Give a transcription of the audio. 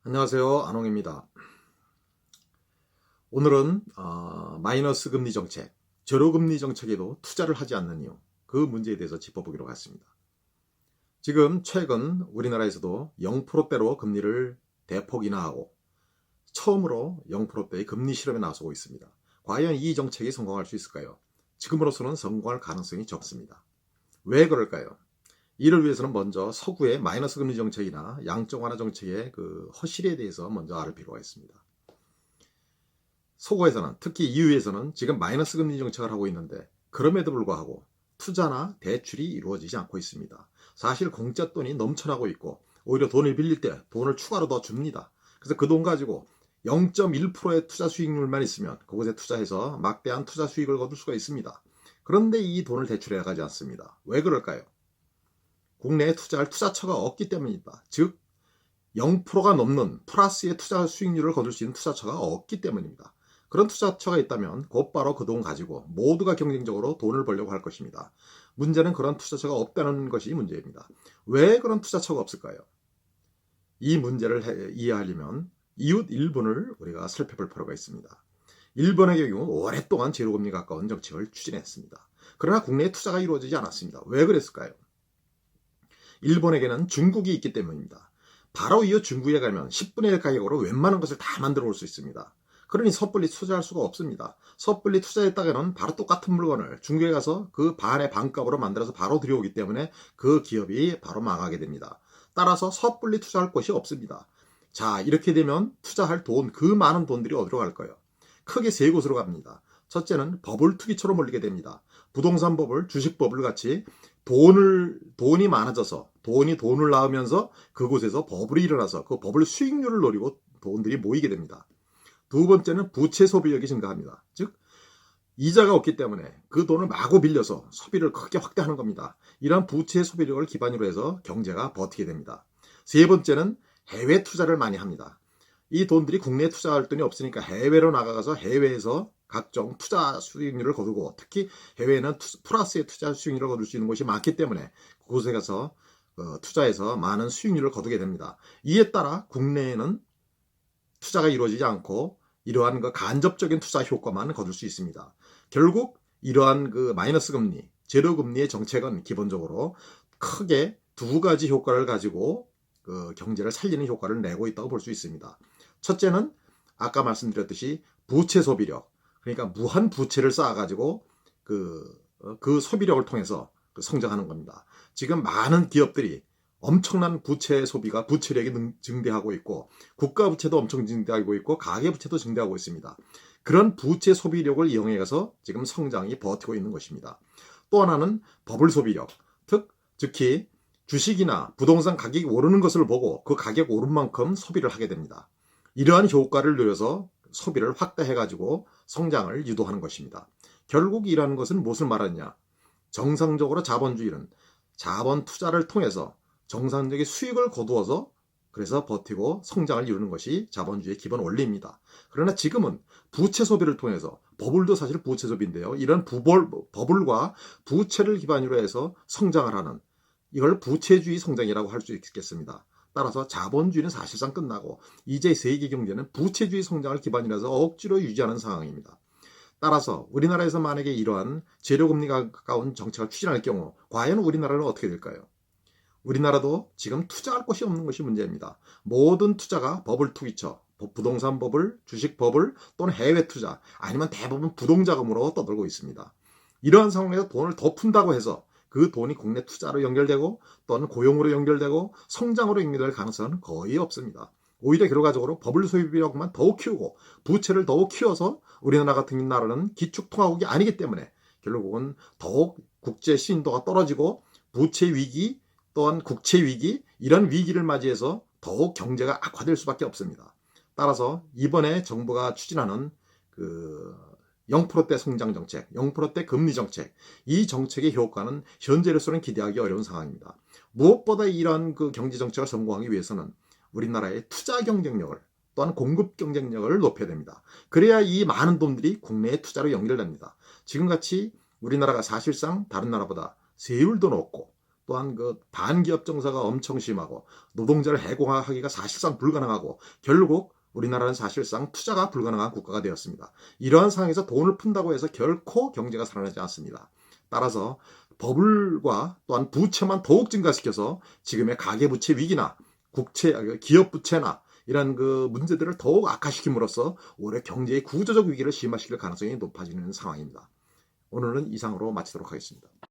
안녕하세요. 안홍입니다. 오늘은 마이너스 금리 정책, 제로 금리 정책에도 투자를 하지 않는 이유, 그 문제에 대해서 짚어보기로 하겠습니다. 지금 최근 우리나라에서도 0%대로 금리를 대폭 인하하고 처음으로 0%대의 금리 실험에 나서고 있습니다. 과연 이 정책이 성공할 수 있을까요? 지금으로서는 성공할 가능성이 적습니다. 왜 그럴까요? 이를 위해서는 먼저 서구의 마이너스 금리 정책이나 양적 완화 정책의 그 허실에 대해서 먼저 알 필요가 있습니다. 서구에서는, 특히 EU에서는 지금 마이너스 금리 정책을 하고 있는데 그럼에도 불구하고 투자나 대출이 이루어지지 않고 있습니다. 사실 공짜 돈이 넘쳐나고 있고 오히려 돈을 빌릴 때 돈을 추가로 더 줍니다. 그래서 그 돈 가지고 0.1%의 투자 수익률만 있으면 그곳에 투자해서 막대한 투자 수익을 거둘 수가 있습니다. 그런데 이 돈을 대출해 가지 않습니다. 왜 그럴까요? 국내에 투자할 투자처가 없기 때문입니다. 즉 0%가 넘는 플러스의 투자 수익률을 거둘 수 있는 투자처가 없기 때문입니다. 그런 투자처가 있다면 곧바로 그 돈 가지고 모두가 경쟁적으로 돈을 벌려고 할 것입니다. 문제는 그런 투자처가 없다는 것이 문제입니다. 왜 그런 투자처가 없을까요? 이 문제를 이해하려면 이웃 일본을 우리가 살펴볼 필요가 있습니다. 일본의 경우 오랫동안 제로금리 가까운 정책을 추진했습니다. 그러나 국내에 투자가 이루어지지 않았습니다. 왜 그랬을까요? 일본에게는 중국이 있기 때문입니다. 바로 이어 중국에 가면 10분의 1 가격으로 웬만한 것을 다 만들어 올 수 있습니다. 그러니 섣불리 투자할 수가 없습니다. 섣불리 투자했다가는 바로 똑같은 물건을 중국에 가서 그 반의 반값으로 만들어서 바로 들여오기 때문에 그 기업이 바로 망하게 됩니다. 따라서 섣불리 투자할 곳이 없습니다. 자, 이렇게 되면 투자할 돈, 그 많은 돈들이 어디로 갈까요? 크게 세 곳으로 갑니다. 첫째는 버블 투기처럼 몰리게 됩니다. 부동산 버블, 주식 버블 같이 돈이 많아져서 돈을 낳으면서 그곳에서 버블이 일어나서 그 버블 수익률을 노리고 돈들이 모이게 됩니다. 두 번째는 부채 소비력이 증가합니다. 즉 이자가 없기 때문에 그 돈을 마구 빌려서 소비를 크게 확대하는 겁니다. 이러한 부채 소비력을 기반으로 해서 경제가 버티게 됩니다. 세 번째는 해외 투자를 많이 합니다. 이 돈들이 국내에 투자할 돈이 없으니까 해외로 나가서 해외에서 각종 투자 수익률을 거두고 특히 해외에는 플러스의 투자 수익률을 거둘 수 있는 곳이 많기 때문에 그곳에 가서 투자해서 많은 수익률을 거두게 됩니다. 이에 따라 국내에는 투자가 이루어지지 않고 이러한 그 간접적인 투자 효과만 거둘 수 있습니다. 결국 이러한 그 마이너스 금리, 제로 금리의 정책은 기본적으로 크게 두 가지 효과를 가지고 그 경제를 살리는 효과를 내고 있다고 볼 수 있습니다. 첫째는 아까 말씀드렸듯이 부채 소비력, 그러니까 무한 부채를 쌓아가지고 그 소비력을 통해서 성장하는 겁니다. 지금 많은 기업들이 엄청난 부채 소비가 부채력이 증대하고 있고 국가 부채도 엄청 증대하고 있고 가계 부채도 증대하고 있습니다. 그런 부채 소비력을 이용해 가서 지금 성장이 버티고 있는 것입니다. 또 하나는 버블 소비력, 특히 주식이나 부동산 가격이 오르는 것을 보고 그 가격 오른 만큼 소비를 하게 됩니다. 이러한 효과를 누려서 소비를 확대해 가지고 성장을 유도하는 것입니다. 결국 이러한 것은 무엇을 말하느냐? 정상적으로 자본주의는 자본 투자를 통해서 정상적인 수익을 거두어서 그래서 버티고 성장을 이루는 것이 자본주의의 기본 원리입니다. 그러나 지금은 부채 소비를 통해서 버블도 사실 부채 소비인데요. 이런 버블과 부채를 기반으로 해서 성장을 하는 이걸 부채주의 성장이라고 할 수 있겠습니다. 따라서 자본주의는 사실상 끝나고 이제 세계 경제는 부채주의 성장을 기반으로 해서 억지로 유지하는 상황입니다. 따라서 우리나라에서 만약에 이러한 제로금리가 가까운 정책을 추진할 경우 과연 우리나라는 어떻게 될까요? 우리나라도 지금 투자할 곳이 없는 것이 문제입니다. 모든 투자가 버블 투기처, 부동산 버블, 주식 버블 또는 해외 투자 아니면 대부분 부동자금으로 떠들고 있습니다. 이러한 상황에서 돈을 더 푼다고 해서 그 돈이 국내 투자로 연결되고 또는 고용으로 연결되고 성장으로 연결될 가능성은 거의 없습니다. 오히려 결과적으로 버블 소비력만 더욱 키우고 부채를 더욱 키워서 우리나라 같은 나라는 기축통화국이 아니기 때문에 결국은 더욱 국제 신인도가 떨어지고 부채 위기 또한 국채 위기 이런 위기를 맞이해서 더욱 경제가 악화될 수밖에 없습니다. 따라서 이번에 정부가 추진하는 0%대 성장 정책, 0%대 금리 정책, 이 정책의 효과는 현재로서는 기대하기 어려운 상황입니다. 무엇보다 이러한 경제 정책을 성공하기 위해서는 우리나라의 투자 경쟁력을 또한 공급 경쟁력을 높여야 됩니다. 그래야 이 많은 돈들이 국내에 투자로 연결됩니다. 지금같이 우리나라가 사실상 다른 나라보다 세율도 높고 또한 그 반기업 정서가 엄청 심하고 노동자를 해고하기가 사실상 불가능하고 결국 우리나라는 사실상 투자가 불가능한 국가가 되었습니다. 이러한 상황에서 돈을 푼다고 해서 결코 경제가 살아나지 않습니다. 따라서 버블과 또한 부채만 더욱 증가시켜서 지금의 가계부채 위기나 기업 부채나 이런 그 문제들을 더욱 악화시킴으로써 올해 경제의 구조적 위기를 심화시킬 가능성이 높아지는 상황입니다. 오늘은 이상으로 마치도록 하겠습니다.